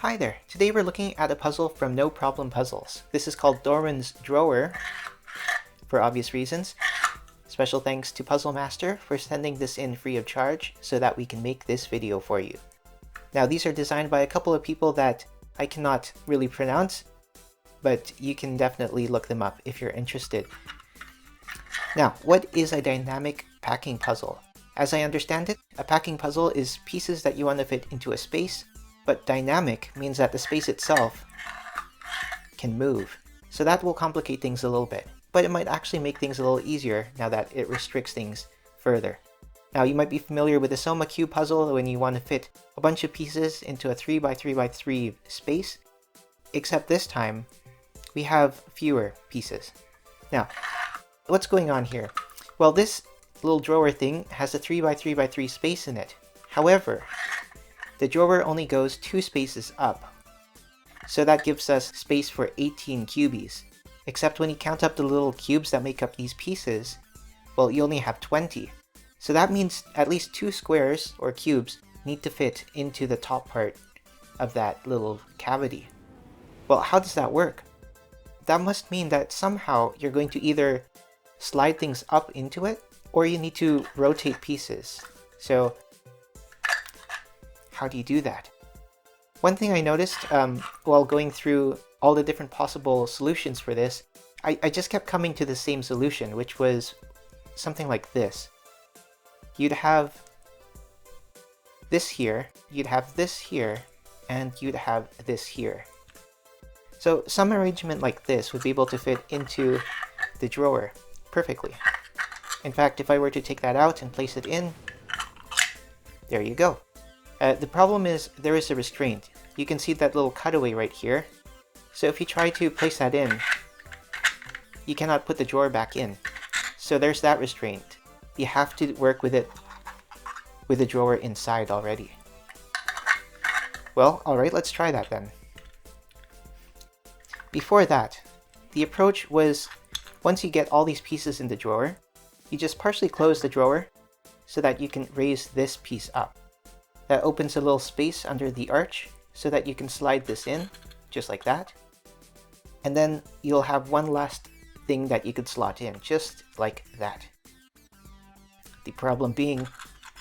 Hi there! Today we're looking at a puzzle from No Problem Puzzles. This is called Darwin's Drawer, for obvious reasons. Special thanks to Puzzle Master for sending this in free of charge so that we can make this video for you. Now these are designed by a couple of people that I cannot really pronounce, but you can definitely look them up if you're interested. Now, what is a dynamic packing puzzle? As I understand it, a packing puzzle is pieces that you want to fit into a space, but dynamic means that the space itself can move. So that will complicate things a little bit, but it might actually make things a little easier now that it restricts things further. Now you might be familiar with the Soma Cube puzzle when you want to fit a bunch of pieces into a 3x3x3 space, except this time we have fewer pieces. Now, what's going on here? Well, this little drawer thing has a 3x3x3 space in it. However, the drawer only goes 2 spaces up, so that gives us space for 18 cubies. Except when you count up the little cubes that make up these pieces, well, you only have 20. So that means at least 2 squares, or cubes, need to fit into the top part of that little cavity. Well, how does that work? That must mean that somehow you're going to either slide things up into it, or you need to rotate pieces. So how do you do that? One thing I noticed while going through all the different possible solutions for this, I just kept coming to the same solution, which was something like this. You'd have this here, you'd have this here, and you'd have this here. So some arrangement like this would be able to fit into the drawer perfectly. In fact, if I were to take that out and place it in, there you go. The problem is there is a restraint. You can see that little cutaway right here. So if you try to place that in, you cannot put the drawer back in. So there's that restraint. You have to work with it with the drawer inside already. Well, alright, let's try that then. Before that, the approach was, once you get all these pieces in the drawer, you just partially close the drawer so that you can raise this piece up. That opens a little space under the arch so that you can slide this in, just like that. And then you'll have one last thing that you could slot in, just like that. The problem being,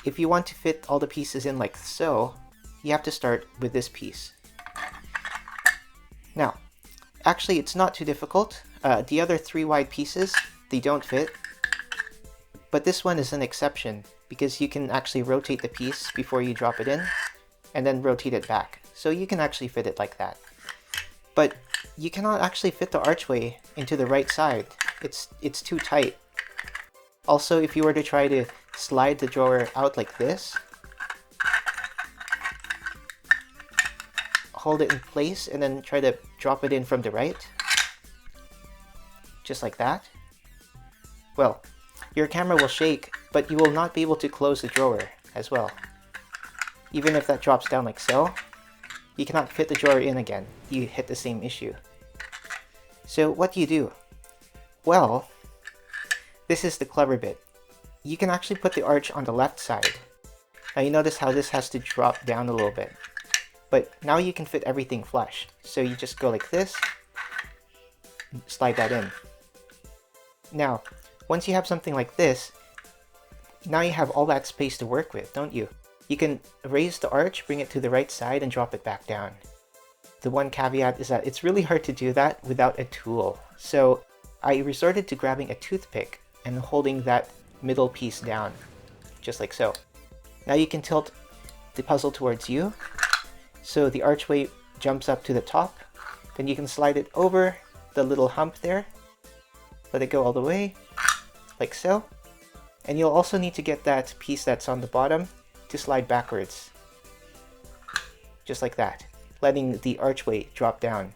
if you want to fit all the pieces in like so, you have to start with this piece. Now, actually it's not too difficult. The other 3 wide pieces, they don't fit. But this one is an exception, because you can actually rotate the piece before you drop it in, and then rotate it back. So you can actually fit it like that. But you cannot actually fit the archway into the right side. It's too tight. Also, if you were to try to slide the drawer out like this, hold it in place and then try to drop it in from the right, just like that, well, your camera will shake, but you will not be able to close the drawer as well. Even if that drops down like so, you cannot fit the drawer in again. You hit the same issue. So what do you do? Well, this is the clever bit. You can actually put the arch on the left side. Now you notice how this has to drop down a little bit. But now you can fit everything flush. So you just go like this, slide that in. Now, once you have something like this, now you have all that space to work with, don't you? You can raise the arch, bring it to the right side, and drop it back down. The one caveat is that it's really hard to do that without a tool. So I resorted to grabbing a toothpick and holding that middle piece down, just like so. Now you can tilt the puzzle towards you, so the archway jumps up to the top. Then you can slide it over the little hump there, let it go all the way, like so. And you'll also need to get that piece that's on the bottom to slide backwards, just like that, letting the archway drop down.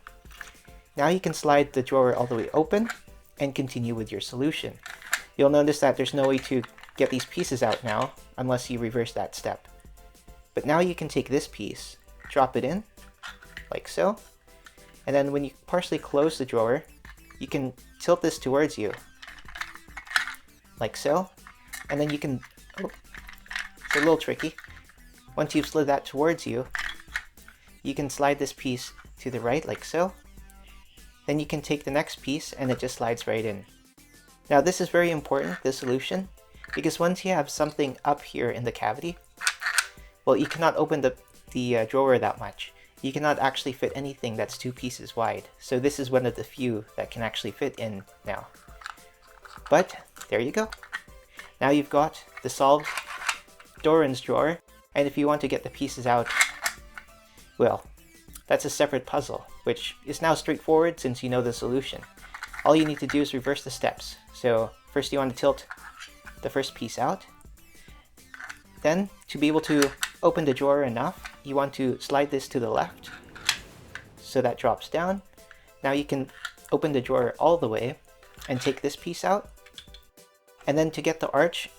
Now you can slide the drawer all the way open and continue with your solution. You'll notice that there's no way to get these pieces out now unless you reverse that step. But now you can take this piece, drop it in, like so, and then when you partially close the drawer, you can tilt this towards you, like so, and then you can, oh, it's a little tricky. Once you've slid that towards you, you can slide this piece to the right like so. Then you can take the next piece and it just slides right in. Now this is very important, this solution, because once you have something up here in the cavity, well, you cannot open the drawer that much. You cannot actually fit anything that's 2 pieces wide. So this is one of the few that can actually fit in now. But there you go. Now you've got the solved Darwin's drawer, and if you want to get the pieces out, well, that's a separate puzzle, which is now straightforward since you know the solution. All you need to do is reverse the steps. So first you want to tilt the first piece out. Then, to be able to open the drawer enough, you want to slide this to the left. So that drops down. Now you can open the drawer all the way and take this piece out. And then to get the arch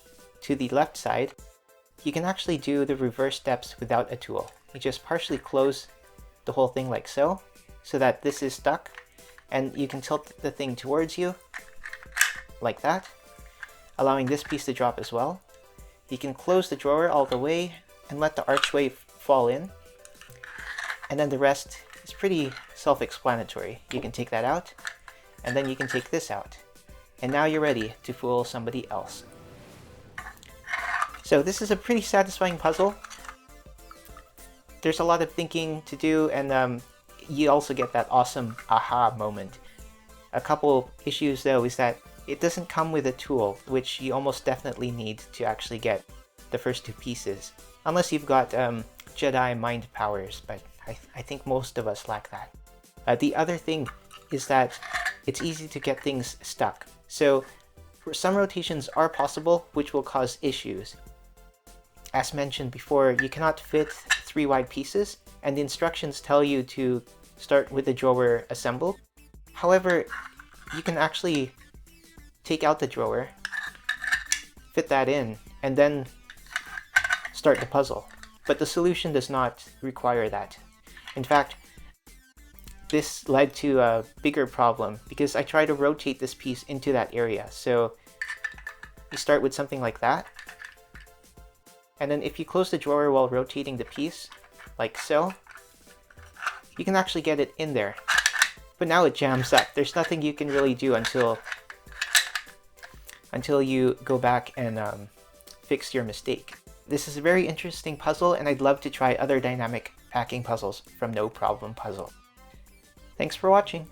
to the left side, you can actually do the reverse steps without a tool. You just partially close the whole thing like so that this is stuck, and you can tilt the thing towards you like that, allowing this piece to drop as well. You can close the drawer all the way and let the archway fall in, and then the rest is pretty self-explanatory. You can take that out, and then you can take this out, and now you're ready to fool somebody else. So this is a pretty satisfying puzzle. There's a lot of thinking to do, and you also get that awesome aha moment. A couple issues though is that it doesn't come with a tool, which you almost definitely need to actually get the first 2 pieces. Unless you've got Jedi mind powers, but I think most of us lack that. The other thing is that it's easy to get things stuck. So some rotations are possible, which will cause issues. As mentioned before, you cannot fit 3 wide pieces, and the instructions tell you to start with the drawer assembled. However, you can actually take out the drawer, fit that in, and then start the puzzle. But the solution does not require that. In fact, this led to a bigger problem because I tried to rotate this piece into that area. So you start with something like that. And then if you close the drawer while rotating the piece, like so, you can actually get it in there. But now it jams up. There's nothing you can really do until you go back and fix your mistake. This is a very interesting puzzle, and I'd love to try other dynamic packing puzzles from No Problem Puzzle. Thanks for watching!